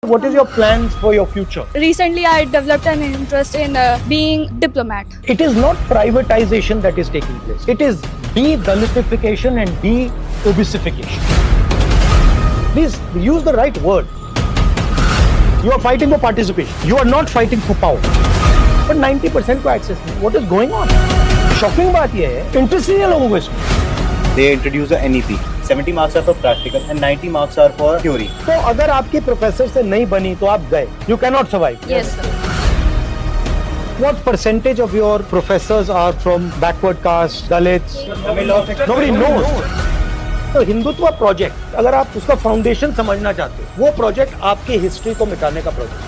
What is your plans for your future? Recently, I developed an interest in being diplomat. It is not privatization that is taking place. It is de-Dalitification and de-obesification. Please use the right word. You are fighting for participation. You are not fighting for power. But 90% को access नहीं. What is going on? Shocking बात ये है, interest नहीं है लोगों को इसमें. They introduce the NEP. 70 marks are for practical and 90 marks are for theory. तो अगर आपकी प्रोफेसर से नहीं बनी तो आप गए. You cannot survive. Yes, sir. What percentage of your professors are from backward caste, Dalits? Nobody knows. तो हिंदुत्व प्रोजेक्ट, अगर आप उसका फाउंडेशन समझना चाहते हो, वो प्रोजेक्ट आपकी हिस्ट्री को मिटाने का project.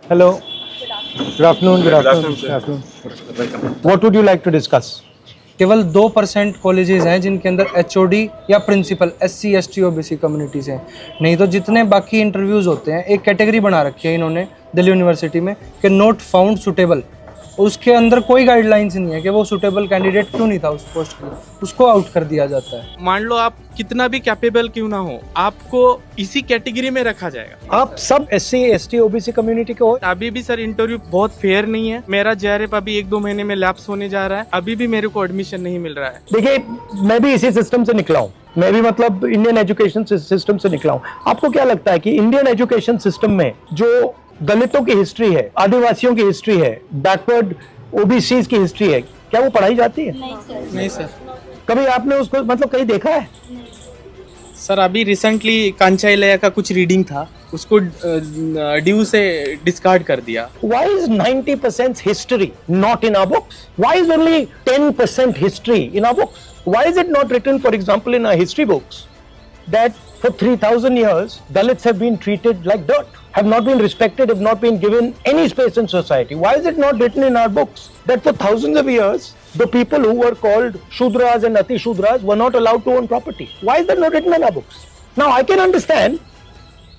Hello. Good afternoon. What would you like to discuss? केवल 2% कॉलेजेस हैं जिनके अंदर HOD या principal SC ST OBC communities हैं. नहीं तो जितने बाकी इंटरव्यूज़ होते हैं, एक कैटेगरी बना रखी है इन्होंने दिल्ली यूनिवर्सिटी में कि नॉट फाउंड सुटेबल. उसके अंदर कोई गाइडलाइंस नहीं है कि वो सुटेबल कैंडिडेट क्यों नहीं था उस पोस्ट के लिए, उसको आउट कर दिया जाता है. मान लो आप कितना भी कैपेबल क्यों ना हो, आपको इसी कैटेगरी में रखा जाएगा. आप सब SC ST OBC कम्युनिटी के हो. अभी भी सर इंटरव्यू बहुत फेयर नहीं है. मेरा JRF अभी 1-2 महीने में लैप्स होने जा रहा है. अभी भी मेरे को एडमिशन नहीं मिल रहा है. देखिए, मैं भी इसी सिस्टम से निकला हूँ. मैं भी मतलब इंडियन एजुकेशन सिस्टम से निकला हूँ. आपको क्या लगता है कि इंडियन एजुकेशन सिस्टम में जो दलितों की हिस्ट्री है, आदिवासियों की हिस्ट्री है, बैकवर्ड OBCs की हिस्ट्री है, क्या वो पढ़ाई जाती है? नहीं सर. कभी आपने उसको मतलब कहीं देखा है? सर अभी रिसेंटली कांचाइलया का कुछ रीडिंग था, उसको ड्यू से डिस्कार्ड कर दिया. Why is 90% history not in our books? Why is only 10% history in our books? Why is it not written, for example, in our history books that for 3,000 years Dalits have been treated like dirt, have not been respected, have not been given any space in society? Why is it not written in our books that for thousands of years the people who were called Shudras and Ati Shudras were not allowed to own property? Why is that not written in our books? Now I can understand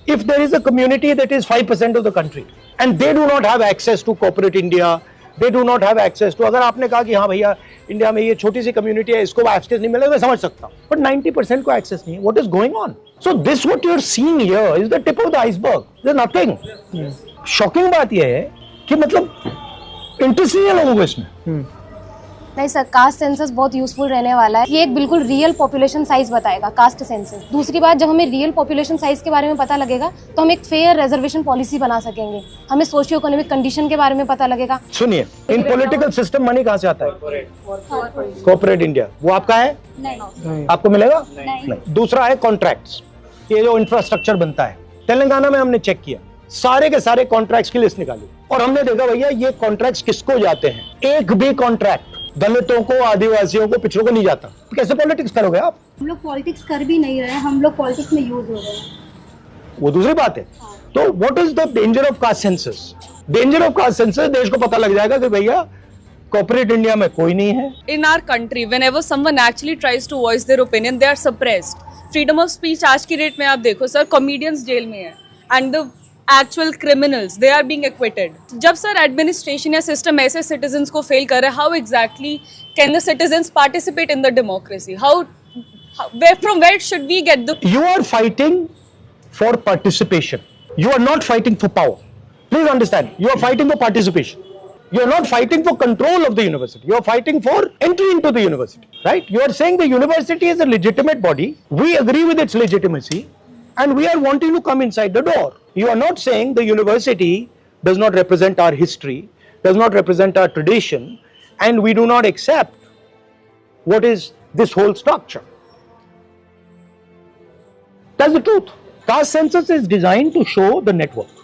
if there is a community that is 5% of the country and they do not have access to corporate India, they do not have access to, अगर आपने कहा कि हाँ भैया India में ये छोटी सी community है, इसको एक्सेस नहीं मिलेगा, मैं समझ सकता हूँ. बट 90% को एक्सेस नहीं है. What is going on? So this what you are seeing here is the tip of the iceberg. There is nothing. Shocking बात यह है कि मतलब इंटरेस्ट नहीं है लोगों को इसमें. नहीं सर, कास्ट सेंसस बहुत यूजफुल रहने वाला है. ये एक बिल्कुल रियल पॉपुलेशन साइज बताएगा कास्ट सेंसस. दूसरी बात, जब हमें रियल पॉपुलेशन साइज के बारे में पता लगेगा तो हम एक फेयर रिजर्वेशन पॉलिसी बना सकेंगे. हमें सोशियो इकोनॉमिक कंडीशन के बारे में पता लगेगा. सुनिए, इन पॉलिटिकल सिस्टम मनी कहाँ से आता है? Corporate India. वो आपका है? नहीं. आपको मिलेगा? नहीं. दूसरा है कॉन्ट्रैक्ट्स. ये जो इंफ्रास्ट्रक्चर बनता है, तेलंगाना में हमने चेक किया, सारे के सारे कॉन्ट्रैक्ट्स की लिस्ट निकाली और हमने देखा भैया ये कॉन्ट्रैक्ट्स किसको जाते हैं. एक भी कॉन्ट्रैक्ट दलितों को, आदिवासियों को, पिछड़ों को नहीं जाता. तो कैसे पॉलिटिक्स करोगे आप? हम लोग पॉलिटिक्स कर भी नहीं रहे हैं, हम लोग पॉलिटिक्स में यूज हो रहे हैं. वो दूसरी बात है. तो what is the danger of caste census? Danger of caste census, देश को पता लग जाएगा कि भैया कॉर्पोरेट इंडिया में कोई नहीं है. In our country, whenever someone actually tries to voice their opinion, they are suppressed. Freedom of speech आज की डेट में आप देखो सर, comedians जेल में है and the actual criminals they are being acquitted. जब सर एडमिनिस्ट्रेशन या system ऐसे citizens को फेल कर रहा है, how exactly can the citizens participate in the democracy? From where should we get the? You are fighting for participation. You are not fighting for power. Please understand. You are fighting for participation. You are not fighting for control of the university. You are fighting for entry into the university, right? You are saying the university is a legitimate body. We agree with its legitimacy, and we are wanting to come inside the door. You are not saying the university does not represent our history, does not represent our tradition, and we do not accept what is this whole structure. That's the truth. Caste census is designed to show the network.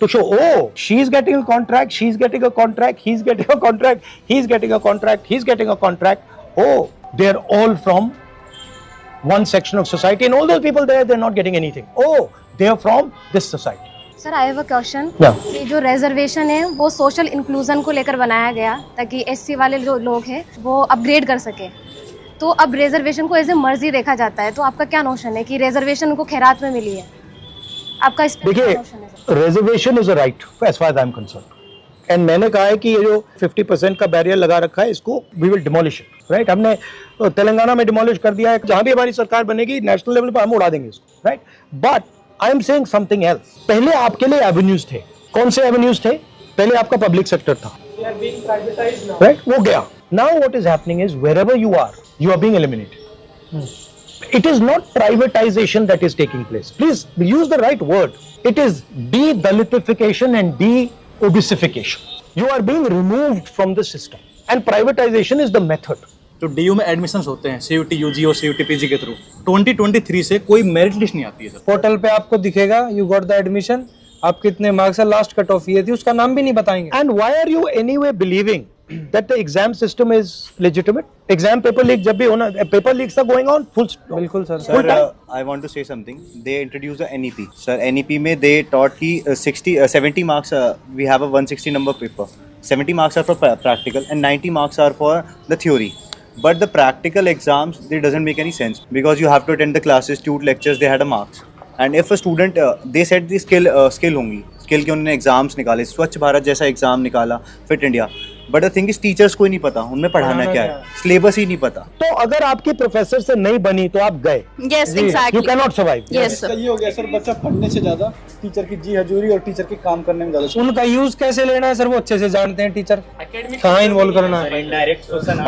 To show, oh, she's getting a contract, she's getting a contract, he's getting a contract, he's getting a contract, he's getting a contract. Oh, they're all from one section of society, and all those people there, they're not getting anything. Oh, they're from this society. Sir, I have a question. Yeah. ये जो reservation है वो social inclusion को लेकर बनाया गया ताकि SC वाले जो लोग हैं वो अपग्रेड कर सके. तो अब रिजर्वेशन को एज ए मर्जी देखा जाता है. तो आपका क्या नोशन है कि रिजर्वेशन उनको खैरात में मिली है? आपका इस पे क्या देखिए, नोशन है? reservation is a right as far as I'm concerned. And मैंने कहा है कि ये जो 50% का बैरियर लगा रखा है इसको we will demolish it, right. हमने तेलंगाना में डिमोलिश कर दिया है, जहां भी हमारी सरकार बनेगी नेशनल लेवल पर हम उड़ा देंगे इसको, right. But I am saying something else. पहले आपके लिए एवेन्यूज थे, कौन से एवेन्यूज थे? पहले आपका पब्लिक सेक्टर था, राइट, वो गया। Now what is happening is wherever you are being eliminated. It is not privatization that is taking place. Please use the right word. It is de-Dalitification and de-obesification. You are being removed from the system. And privatization is the method. तो DU में admissions होते हैं CUT UG और CUT PG के through 2023 से कोई merit list नहीं आती है सर। पोर्टल पे आपको दिखेगा यू गॉट द एडमिशन, आप कितने मार्क्स है, लास्ट कट ऑफ ये थी, उसका नाम भी नहीं बताएंगे। And why are you anyway believing that the exam system is legitimate? Exam paper leak जब भी होना, paper leaks are going on full stop. बिल्कुल sir. Sir, I want to say something. They introduced the NEP. Sir, NEP में they taught कि 70 marks. We have a 160 number paper. 70 marks are for practical and 90 marks are for the theory. But the practical exams, they doesn't make any sense because you have to attend the classes, tute lectures. They had a marks. And if a student, they said the skill होंगी, skill के उन्होंने exams निकाले, स्वच्छ भारत जैसा exam निकाला, fit India. But the thing is teachers को ही नहीं पता उनमें पढ़ाना क्या है, सिलेबस ही नहीं पता। तो अगर आपकी प्रोफेसर से नहीं बनी तो आप गए, Yes, exactly. you cannot survive. Yes, sir. ये हो गया सर, बच्चा पढ़ने से ज्यादा टीचर की जी हजूरी और टीचर के काम करने में ज्यादा। उनका यूज कैसे लेना है सर वो अच्छे से जानते हैं टीचर, कहाँ इन्वॉल्व करना है।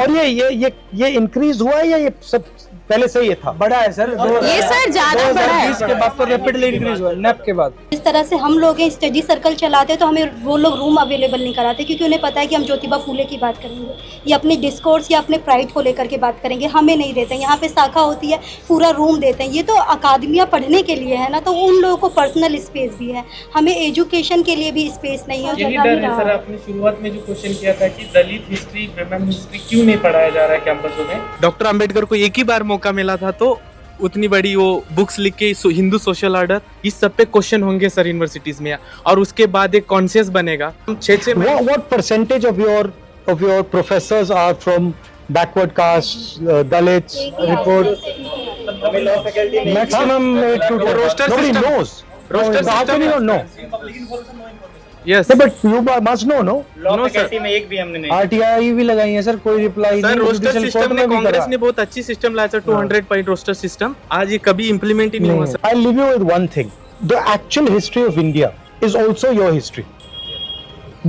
और ये इंक्रीज हुआ है या ये सब पहले से ये था? बड़ा है सर, ये सर ज्यादा बड़ा है। 2020 के बाद तो रैपिडली इंक्रीज हुआ, नेप के बाद। इस तरह से हम लोग स्टडी सर्कल चलाते हैं तो हमें वो लोग रूम अवेलेबल नहीं कराते क्योंकि उन्हें पता है कि हम ज्योतिबा फूले की बात करेंगे या अपने डिस्कोर्स या अपने प्राइड को लेकर के बात करेंगे, हमें नहीं देते। यहाँ पे शाखा होती है, पूरा रूम देते हैं। ये तो अकादमियाँ पढ़ने के लिए है ना, तो उन लोगों को पर्सनल स्पेस भी है, हमें एजुकेशन के लिए भी स्पेस नहीं है। यही डर है सर, आपने शुरुआत में जो क्वेश्चन किया था कि दलित हिस्ट्री, विमेन हिस्ट्री क्यों नहीं पढ़ाया जा रहा है कैंपसों में। डॉक्टर अंबेडकर को एक ही बार मौका मिला था तो उतनी बड़ी वो बुक्स लिख के हिंदू सोशल ऑर्डर, इस सब पे क्वेश्चन होंगे सर यूनिवर्सिटीज में, और उसके बाद एक कॉन्शियस बनेगा। 6 What percentage of your professors are from backward castes, Dalits? Report maximum 8 to 10. Roster Nobody system. knows. Roster How can you not know? Yes No, but you must know, no? No sir, में एक भी हमने नहीं। RTI भी लगाई है sir, कोई reply sir नहीं। रोस्टर Judicial सिस्टम court ने में भी कांग्रेस करा। ने बहुत अच्छी सिस्टम लाया सर, 200 पॉइंट रोस्टर सिस्टम, आज ये कभी इम्प्लीमेंट ही नहीं हुआ sir. I'll leave you with one thing. The actual history of India is also your history.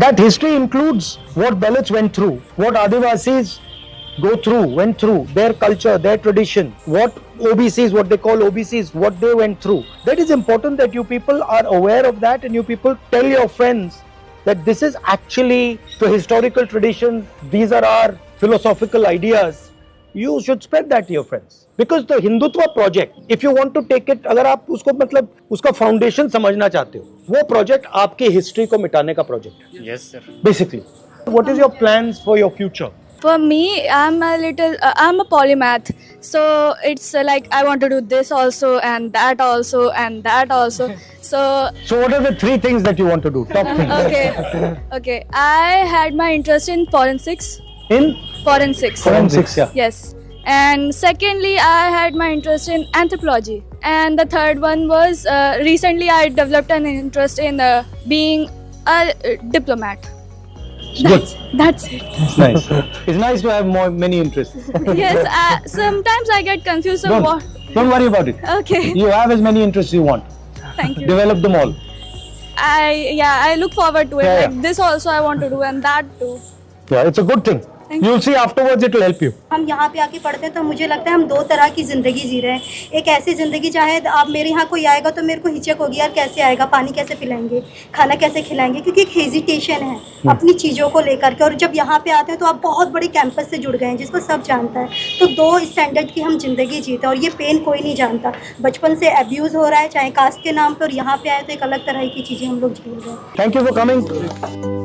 That history includes what Dalits went through, what Adivasis went through, their culture, their tradition, what OBCs, what they call OBCs, what they went through. That is important that you people are aware of that and you people tell your friends that this is actually the historical tradition, these are our philosophical ideas. You should spread that to your friends. Because the Hindutva project, if you want to take it, अगर आप उसको मतलब उसका foundation समझना चाहते हो, वो project आपकी हिस्ट्री को मिटाने का प्रोजेक्ट है। Yes sir. Basically, what is your plans for your future? For me, I'm a polymath, so it's like I want to do this also and that also and that also. So what are the 3 things that you want to do? Top things. okay. I had my interest in forensics. In Forensics. forensics, yeah. Yes. And secondly, I had my interest in anthropology. And the third one was recently I developed an interest in being a diplomat. Good. That's it. It's nice. It's nice to have many interests. Yes. Sometimes I get confused on what. Don't worry about it. Okay. You have as many interests you want. Thank you. Develop them all. I look forward to it. Yeah, Like this also I want to do and that too. Yeah, it's a good thing. Thank You'll see afterwards it will help you. हम यहाँ पे आके पढ़ते हैं तो मुझे लगता है हम 2 तरह की ज़िंदगी जी रहे हैं। एक ऐसी ज़िंदगी चाहे आप मेरे यहाँ कोई आएगा तो मेरे को हिचक होगी, यार कैसे आएगा, पानी कैसे पिलाएंगे, खाना कैसे खिलाएंगे, क्योंकि एक हेजिटेशन है अपनी चीज़ों को लेकर के। और जब यहाँ पे आते हैं तो आप बहुत बड़े कैंपस से जुड़ गए हैं जिसको सब जानता है, तो 2 स्टैंडर्ड की हम जिंदगी जीते हैं और ये पेन कोई नहीं जानता। बचपन से अब्यूज़ हो रहा है चाहे कास्ट के नाम पर, और यहाँ पे आए तो एक अलग तरह की चीज़ें हम लोग झेल रहे हैं। Thank you for coming.